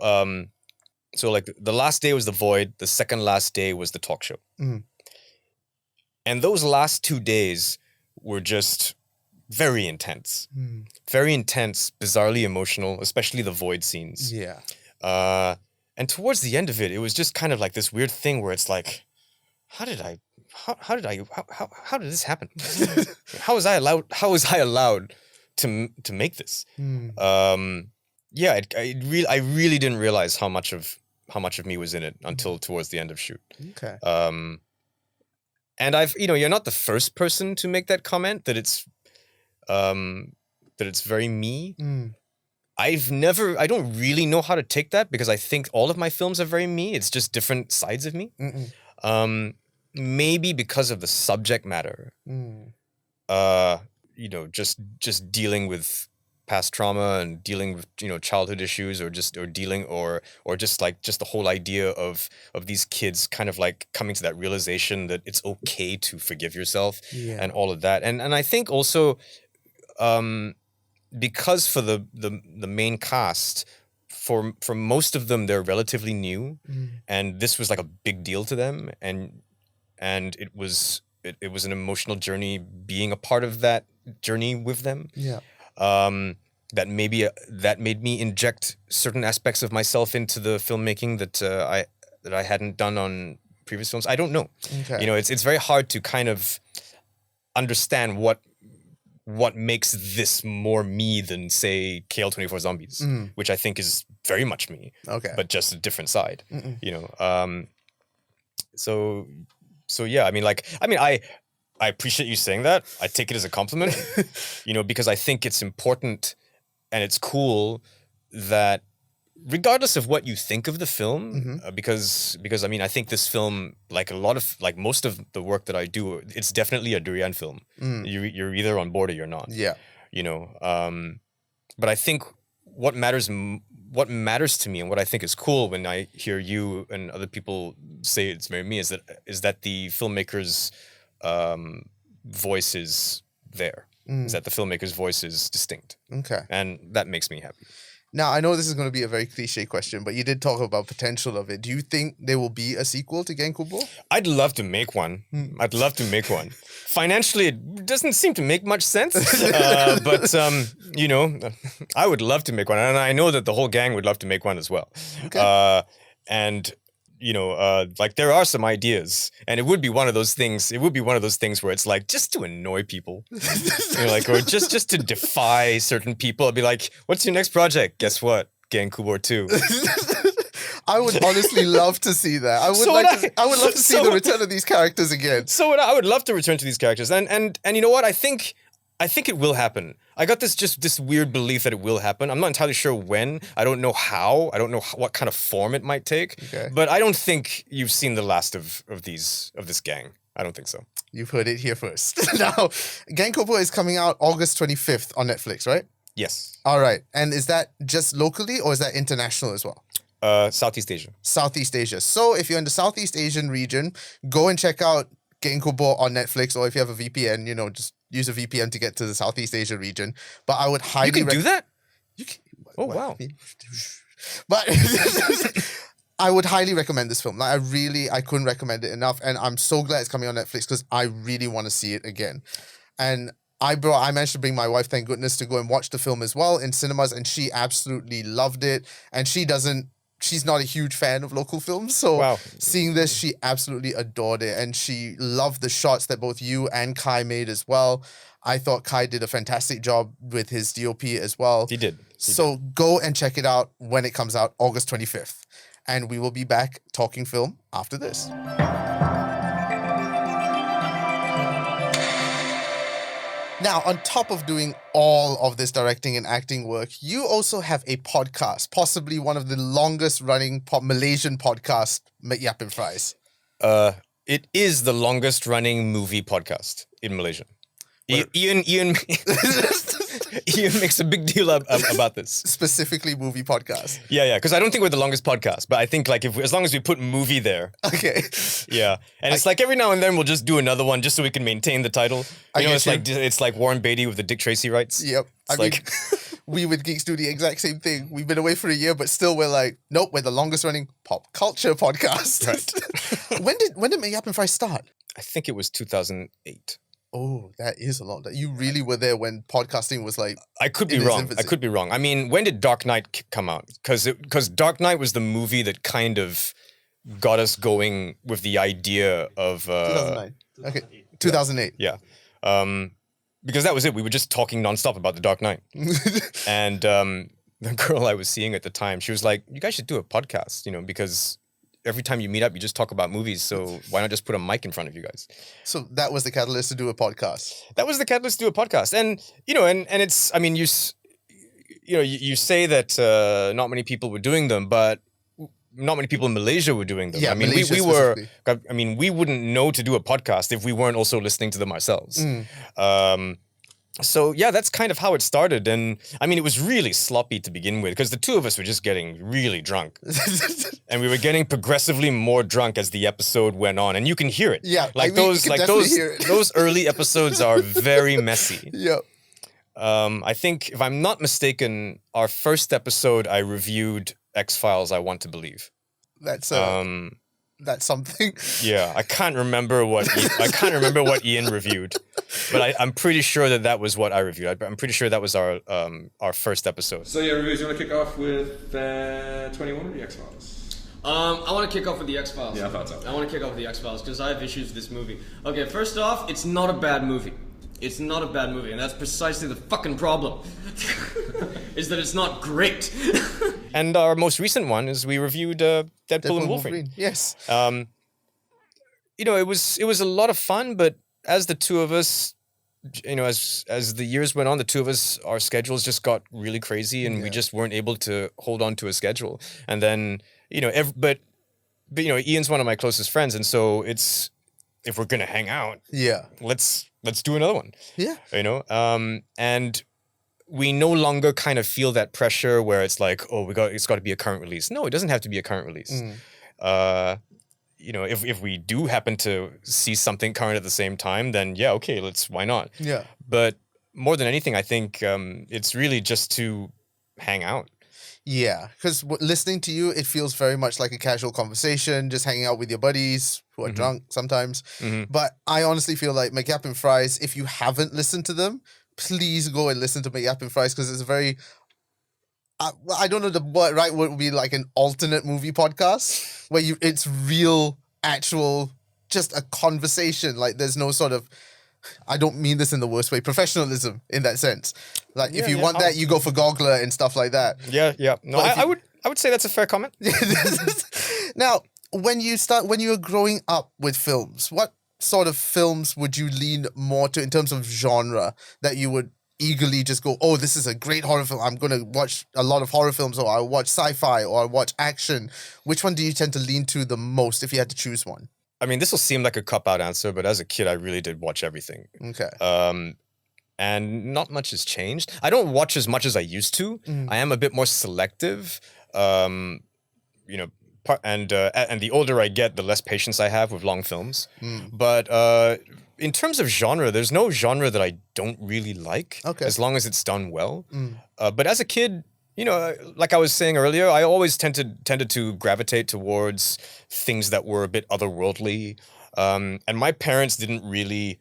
like the last day was the void, the second last day was the talk show. And those last 2 days were just very intense. Very intense, bizarrely emotional, especially the void scenes. Yeah. And towards the end of it, it was just kind of like this weird thing where it's like, how did this happen? How was I allowed to make this? Yeah, I really didn't realize how much of me was in it until towards the end of shoot. Okay. And you're not the first person to make that comment that it's very me. I don't really know how to take that because I think all of my films are very me. It's just different sides of me. Maybe because of the subject matter. Just dealing with past trauma and dealing with childhood issues or just the whole idea of these kids kind of like coming to that realization that it's okay to forgive yourself and all of that. And I think also because for the main cast, for most of them they're relatively new and this was like a big deal to them and it was an emotional journey being a part of that journey with them. That made me inject certain aspects of myself into the filmmaking that I hadn't done on previous films. I don't know. Okay. It's very hard to kind of understand what makes this more me than say KL24 Zombies, which I think is very much me. Okay. But just a different side. So yeah, I appreciate you saying that. I take it as a compliment, because I think it's important and it's cool that regardless of what you think of the film, because I think this film, like most of the work that I do, it's definitely a Dorian film. You're either on board or you're not. Yeah. But I think what matters to me and what I think is cool when I hear you and other people say it's very me is that the filmmaker's voice is there. Is that the filmmaker's voice is distinct. Okay. And that makes me happy. Now, I know this is going to be a very cliche question, but you did talk about potential of it. Do you think there will be a sequel to Geng Kubur? I'd love to make one. Financially, it doesn't seem to make much sense. But I would love to make one. And I know that the whole gang would love to make one as well. Okay. There are some ideas, and it would be one of those things. It would be one of those things where it's like just to annoy people, or just to defy certain people. I'd be like, "What's your next project?" Guess what? Geng Kubur 2. I would honestly love to see that. I would love to see the return of these characters again. So I would love to return to these characters, and you know what? I think it will happen. I got this weird belief that it will happen. I'm not entirely sure when. I don't know how. I don't know what kind of form it might take. Okay. But I don't think you've seen the last of this gang. I don't think so. You've heard it here first. Now, Geng Kubur is coming out August 25th on Netflix, right? Yes. All right. And is that just locally or is that international as well? Southeast Asia. Southeast Asia. So if you're in the Southeast Asian region, go and check out Geng Kubur on Netflix, or if you have a VPN, just use a VPN to get to the Southeast Asia region. But I would highly... You can do that? You can... Oh, wow. But I would highly recommend this film. I couldn't recommend it enough. And I'm so glad it's coming on Netflix because I really want to see it again. And I managed to bring my wife, thank goodness, to go and watch the film as well in cinemas. And she absolutely loved it. And she's not a huge fan of local films. So Seeing this, she absolutely adored it. And she loved the shots that both you and Kai made as well. I thought Kai did a fantastic job with his DOP as well. He did. Go and check it out when it comes out, August 25th. And we will be back talking film after this. Now, on top of doing all of this directing and acting work, you also have a podcast, possibly one of the longest running Malaysian podcasts, Nick Yap and Fries. It is the longest running movie podcast in Malaysia. Ian Ian makes a big deal about this. Specifically movie podcast. Yeah, because I don't think we're the longest podcast, but I think like as long as we put movie there. Okay. Yeah, and it's like every now and then we'll just do another one just so we can maintain the title. It's like Warren Beatty with the Dick Tracy rights. Yep. We with Geeks do the exact same thing. We've been away for a year, but still we're like, nope, we're the longest running pop culture podcast. Right. when did Make Yap and Fry start? I think it was 2008. Oh, that is a lot. You really were there when podcasting was like. I could be in its wrong. infancy. I could be wrong. I mean, when did Dark Knight come out? Because Dark Knight was the movie that kind of got us going with the idea of 2009. Okay, 2008. Yeah. Because that was it. We were just talking nonstop about the Dark Knight. And the girl I was seeing at the time, she was like, "You guys should do a podcast, because every time you meet up, you just talk about movies. So why not just put a mic in front of you guys?" So that was the catalyst to do a podcast. That was the catalyst to do a podcast. And, and it's, I mean, you say that not many people were doing them, but not many people in Malaysia were doing them. Yeah, I mean, Malaysia we were. specifically. I mean, we wouldn't know to do a podcast if we weren't also listening to them ourselves. So yeah, that's kind of how it started. And I mean, it was really sloppy to begin with because the two of us were just getting really drunk, and we were getting progressively more drunk as the episode went on, and you can hear it. Yeah, like you can definitely hear it. those early episodes are very messy. Yeah. I think, if I'm not mistaken, our first episode I reviewed X-Files, I Want to Believe. That's something. Yeah, I can't remember what Ian reviewed, but I'm pretty sure that was what I reviewed. I'm pretty sure that was our first episode. So yeah, reviews. You want to kick off with 21 or the X-Files? I want to kick off with the X-Files. Yeah, I thought so. I want to kick off with the X-Files because I have issues with this movie. Okay, first off, it's not a bad movie. It's not a bad movie, and that's precisely the fucking problem. Is that it's not great. And our most recent one is we reviewed Deadpool and Wolverine. Yes. It was a lot of fun, but as the two of us, as the years went on, the two of us, our schedules just got really crazy, and we just weren't able to hold on to a schedule. And then, but Ian's one of my closest friends, and so it's, if we're gonna hang out, let's do another one. Yeah. And we no longer kind of feel that pressure where it's like, oh, it's got to be a current release. No, it doesn't have to be a current release. If we do happen to see something current at the same time, then yeah, okay, why not? Yeah. But more than anything, I think it's really just to hang out. Yeah, because listening to you, it feels very much like a casual conversation, just hanging out with your buddies who are drunk sometimes. But I honestly feel like Make Yap and Fries, if you haven't listened to them, please go and listen to Make Yap and Fries because it's a very, I don't know the right word would be, like an alternate movie podcast where it's real, actual, just a conversation. Like there's no sort of, I don't mean this in the worst way, professionalism in that sense. Like if you want that, you go for Goggler and stuff like that. Yeah. No, I would say that's a fair comment. Now, when you were growing up with films, what sort of films would you lean more to in terms of genre that you would eagerly just go, oh, this is a great horror film, I'm going to watch a lot of horror films, or I'll watch sci-fi, or I'll watch action? Which one do you tend to lean to the most if you had to choose one? I mean, this will seem like a cop-out answer, but as a kid, I really did watch everything. Okay. And not much has changed. I don't watch as much as I used to. I am a bit more selective. And the older I get, the less patience I have with long films. But in terms of genre, there's no genre that I don't really like, as long as it's done well. But as a kid, like I was saying earlier, I always tended to gravitate towards things that were a bit otherworldly. And my parents didn't really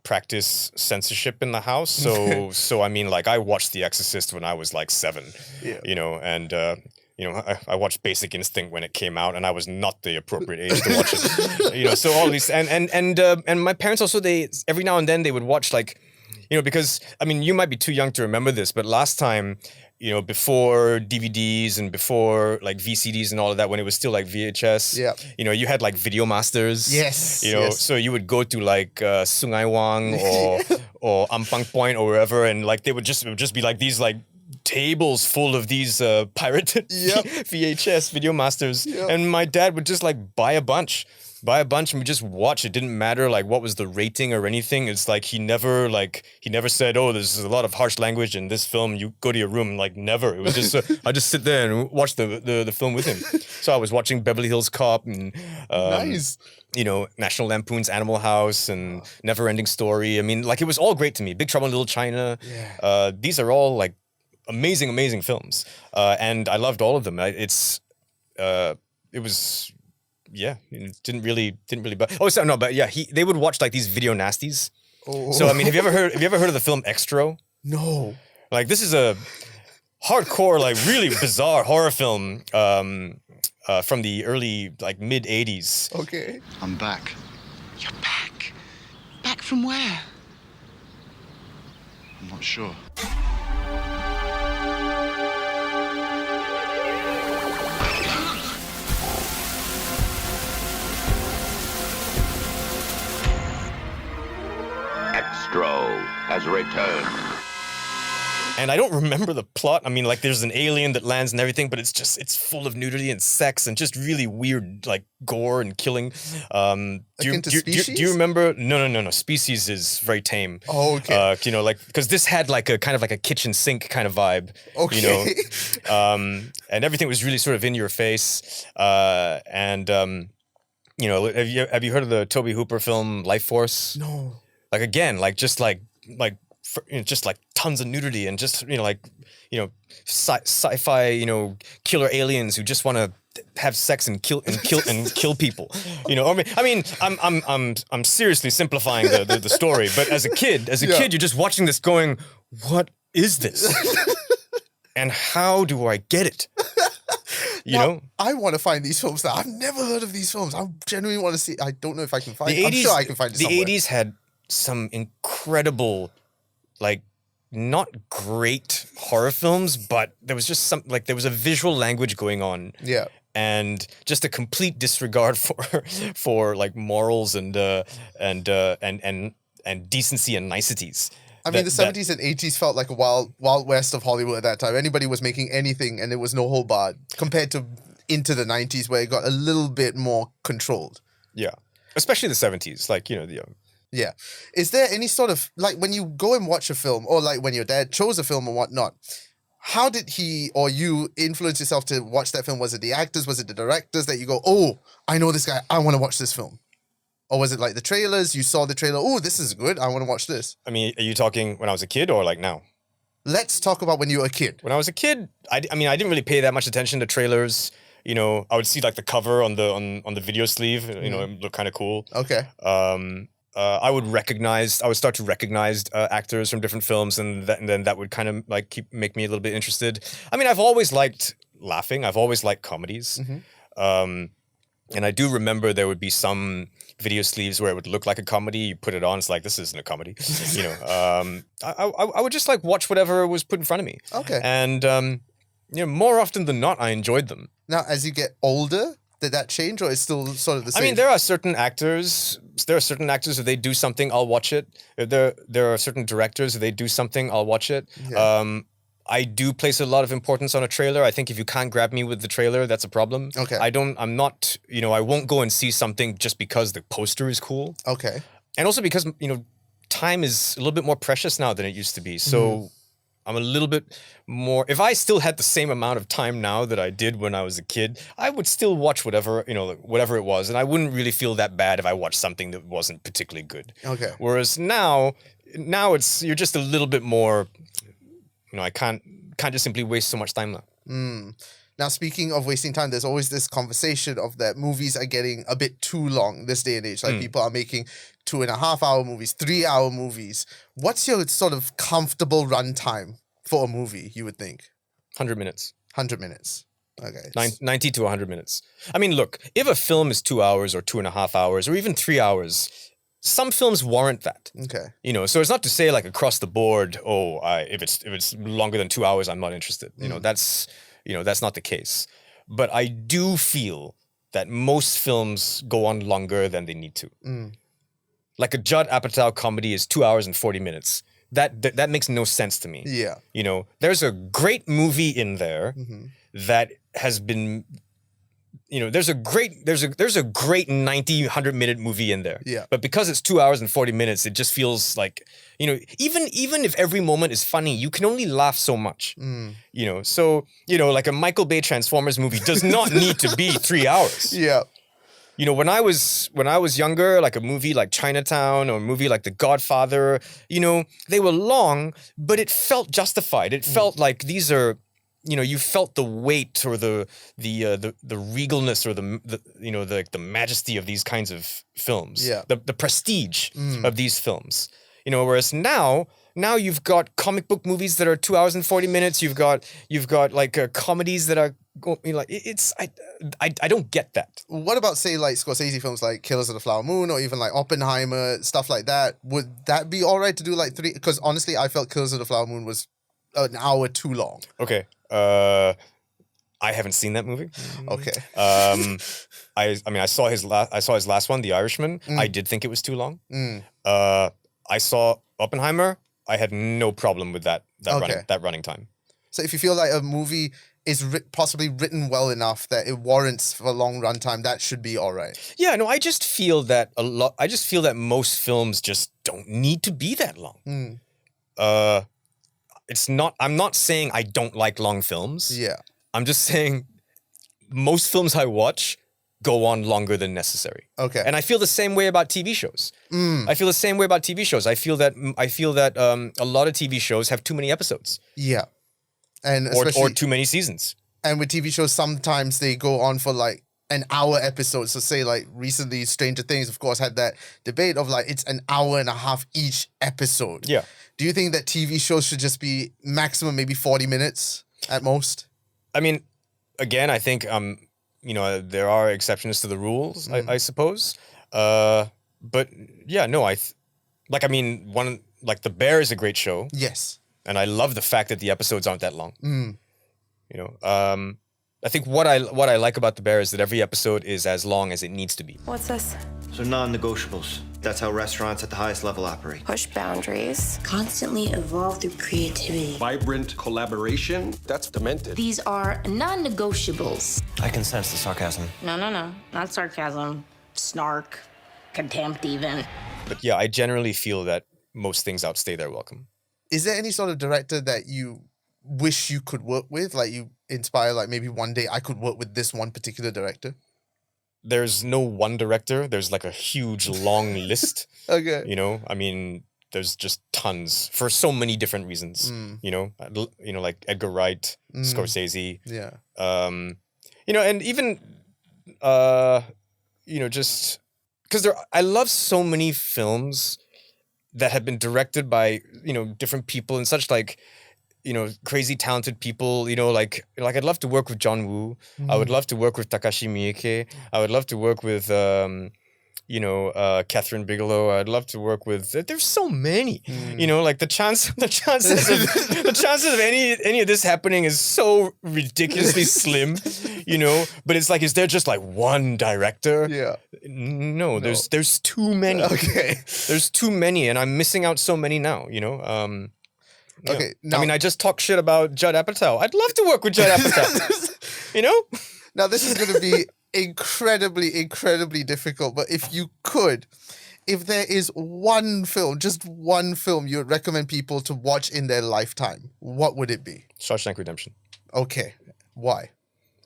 practice censorship in the house. So I mean, like, I watched The Exorcist when I was like 7, and I watched Basic Instinct when it came out, and I was not the appropriate age to watch it. So all these, and my parents also, they every now and then they would watch, like, because, I mean, you might be too young to remember this, but last time, before DVDs and before like VCDs and all of that, when it was still like VHS, you had like Video Masters. Yes. So you would go to like Sungai Wang or Ampang Point or wherever, and like it would just be like these like tables full of these pirated VHS Video Masters, and my dad would just like buy a bunch buy a bunch and we just watch. It didn't matter like what was the rating or anything. It's like he never said, oh, there's a lot of harsh language in this film, you go to your room. Like never. It was just I just sit there and watch the film with him. So I was watching Beverly Hills Cop and Nice. you know, National Lampoon's Animal House and Never Ending Story. I mean, like it was all great to me. Big Trouble in Little China. Yeah. These are all like amazing films. And I loved all of them. It was, yeah, it didn't really, but yeah, they would watch like these video nasties. Oh. So I mean, have you ever heard of the film Extro? No. Like this is a hardcore, like really bizarre horror film from the early, like mid 80s. Okay. I'm back. You're back? Back from where? I'm not sure. Extro has returned. And I don't remember the plot. I mean, like, there's an alien that lands and everything, but it's full of nudity and sex and just really weird, like, gore and killing. Do you remember? No. Species is very tame. Oh, okay. You know, like, because this had like a kind of like a kitchen sink kind of vibe. Okay. You know, and everything was really sort of in your face. You know, have you heard of the Tobe Hooper film Life Force? No. Like again, like just like just like tons of nudity and just sci-fi, you know, killer aliens who just want to have sex and kill people. You know, I mean, I'm seriously simplifying the story, but as a kid, you're just watching this going, what is this? And how do I get it? You know, I want to find these films now. I've never heard of these films. I genuinely want to see. I don't know if I can find. I'm sure I can find it somewhere. The 80s had some incredible, like, not great horror films, but there was just there was a visual language going on. Yeah. And just a complete disregard for like morals and decency and niceties. I mean, the 70s and 80s felt like a wild west of Hollywood at that time. Anybody was making anything and there was no hold barred compared to into the 90s where it got a little bit more controlled. Yeah. Especially the 70s, like, you know, Yeah. Is there any sort of, like, when you go and watch a film or like when your dad chose a film or whatnot, how did he or you influence yourself to watch that film? Was it the actors? Was it the directors that you go, oh, I know this guy, I want to watch this film? Or was it like the trailers? You saw the trailer, oh, this is good, I want to watch this. I mean, are you talking when I was a kid or like now? Let's talk about when you were a kid. When I was a kid, I mean, I didn't really pay that much attention to trailers. You know, I would see like the cover on the video sleeve, you know, it looked kind of cool. Okay. I would start to recognize actors from different films, and then that would kind of like make me a little bit interested. I mean, I've always liked laughing. I've always liked comedies. And I do remember there would be some video sleeves where it would look like a comedy. You put it on, it's like, this isn't a comedy. You know, I would just like watch whatever was put in front of me. Okay. And, you know, more often than not, I enjoyed them. Now, as you get older, did that change or is still sort of the same? I mean, there are certain actors, if they do something, I'll watch it. There are certain directors, if they do something, I'll watch it. Yeah. I do place a lot of importance on a trailer. I think if you can't grab me with the trailer, that's a problem. Okay. I'm not, you know, I won't go and see something just because the poster is cool. Okay. And also because, you know, time is a little bit more precious now than it used to be. So I'm a little bit more, if I still had the same amount of time now that I did when I was a kid, I would still watch whatever, you know, whatever it was. And I wouldn't really feel that bad if I watched something that wasn't particularly good. Okay. Whereas now you're just a little bit more, you know, I can't just simply waste so much time now. Now, speaking of wasting time, there's always this conversation of that movies are getting a bit too long this day and age. Like people are making 2.5-hour movies, 3-hour movies. What's your sort of comfortable run time for a movie, you would think? 100 minutes. 100 minutes. Okay. 90 to 100 minutes. I mean, look, if a film is 2 hours or 2.5 hours or even 3 hours, some films warrant that. Okay. You know, so it's not to say like across the board, if it's longer than 2 hours, I'm not interested. You know, that's not the case. But I do feel that most films go on longer than they need to. Like a Judd Apatow comedy is 2 hours and 40 minutes. That makes no sense to me. Yeah. You know, there's a great movie in there that has been there's a great 90, 100-minute movie in there. Yeah. But because it's 2 hours and 40 minutes, it just feels like, even if every moment is funny, you can only laugh so much. So, like a Michael Bay Transformers movie does not need to be 3 hours. Yeah. When I was younger, like a movie like Chinatown or a movie like The Godfather, they were long, but it felt justified. It felt like these are, you felt the weight or the regalness or the majesty of these kinds of films. Yeah. The prestige of these films. Whereas now you've got comic book movies that are 2 hours and 40 minutes. You've got like comedies that are I don't get that. What about, say, like Scorsese films like Killers of the Flower Moon or even like Oppenheimer, stuff like that? Would that be all right to do like 3? Because honestly, I felt Killers of the Flower Moon was an hour too long. Okay. I haven't seen that movie. Okay. I saw his last one, The Irishman. I did think it was too long. I saw Oppenheimer. I had no problem with that running time. So if you feel like a movie is possibly written well enough that it warrants for a long runtime, that should be all right. Yeah, no, I just feel that most films just don't need to be that long. I'm not saying I don't like long films. Yeah. I'm just saying most films I watch go on longer than necessary. Okay. And I feel the same way about TV shows. I feel the same way about TV shows. I feel that a lot of TV shows have too many episodes. Yeah. And or too many seasons. And with TV shows, sometimes they go on for like an hour episode. So say like recently Stranger Things, of course, had that debate of like it's an hour and a half each episode. Yeah. Do you think that TV shows should just be maximum maybe 40 minutes at most? I mean, again, I think there are exceptions to the rules, I suppose. But yeah, no, The Bear is a great show. Yes. And I love the fact that the episodes aren't that long. I think what I like about The Bear is that every episode is as long as it needs to be. What's this? So non-negotiables. That's how restaurants at the highest level operate. Push boundaries. Constantly evolve through creativity. Vibrant collaboration. That's demented. These are non-negotiables. I can sense the sarcasm. No. Not sarcasm. Snark. Contempt even. But yeah, I generally feel that most things outstay their welcome. Is there any sort of director that you wish you could work with? Like you inspire, like maybe one day I could work with this one particular director? There's no one director. There's like a huge long list. Okay. There's just tons for so many different reasons. Like Edgar Wright, Scorsese. Yeah. And even just because I love so many films that have been directed by different people and such like crazy talented people. Like I'd love to work with John Woo. I would love to work with Takashi Miike. I would love to work with Catherine Bigelow. I'd love to work with. There's so many. Like the chances of any of this happening is so ridiculously slim. But it's like, is there just like one director? Yeah. No. There's too many. Okay. There's too many, and I'm missing out so many now. Okay. Now, I just talk shit about Judd Apatow. I'd love to work with Judd Apatow. Now this is going to be incredibly difficult, but if there is one film, just one film you would recommend people to watch in their lifetime, what would it be? Shawshank Redemption. Okay. Why?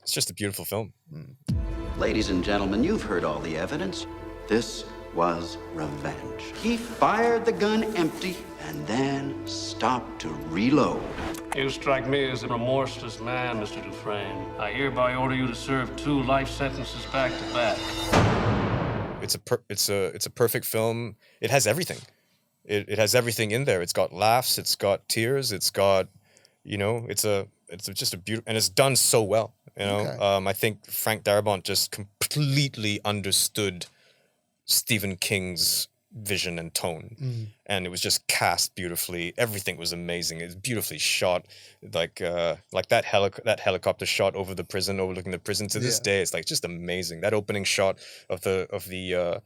It's just a beautiful film. Ladies and gentlemen, you've heard all the evidence. This was revenge. He fired the gun empty and then stopped to reload. You strike me as a remorseless man, Mr. Dufresne. I hereby order you to serve 2 life sentences back to back. It's a perfect film. It has everything. It has everything in there. It's got laughs. It's got tears. It's got, it's just a beautiful, and it's done so well. Okay. I think Frank Darabont just completely understood Stephen King's vision and tone, and it was just cast beautifully. Everything was amazing. It's beautifully shot, like that helicopter shot over the prison, overlooking the prison. To this day, it's like just amazing. That opening shot of the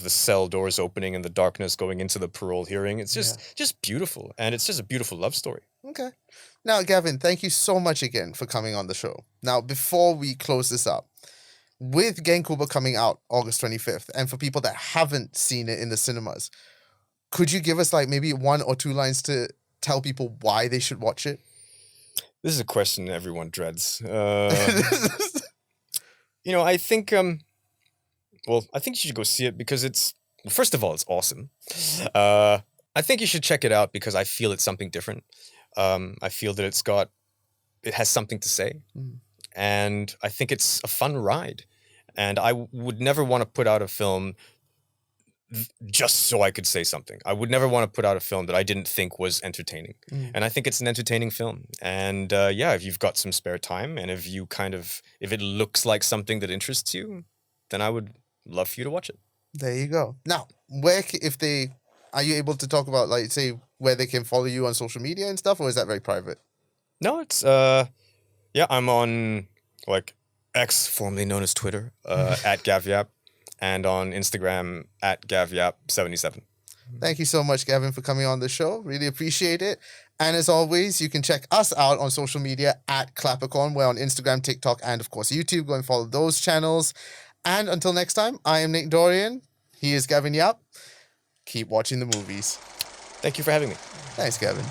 cell doors opening and the darkness going into the parole hearing. It's just beautiful, and it's just a beautiful love story. Okay. Now, Gavin, thank you so much again for coming on the show. Now, before we close this up, with Geng Kubur coming out August 25th, and for people that haven't seen it in the cinemas, could you give us like maybe 1 or 2 lines to tell people why they should watch it? This is a question everyone dreads. I think I think you should go see it because first of all, it's awesome. I think you should check it out because I feel it's something different. I feel that it has something to say. And I think it's a fun ride. And I would never want to put out a film just so I could say something. I would never want to put out a film that I didn't think was entertaining. And I think it's an entertaining film. And if you've got some spare time and if it looks like something that interests you, then I would love for you to watch it. There you go. Now, are you able to talk about, like, say, where they can follow you on social media and stuff, or is that very private? No, it's, I'm on, like, X, formerly known as Twitter, at Gav Yap, and on Instagram, at GavYap77. Thank you so much, Gavin, for coming on the show. Really appreciate it. And as always, you can check us out on social media at ClapperCon. We're on Instagram, TikTok, and, of course, YouTube. Go and follow those channels. And until next time, I am Nick Dorian. He is Gavin Yap. Keep watching the movies. Thank you for having me. Thanks, Gavin.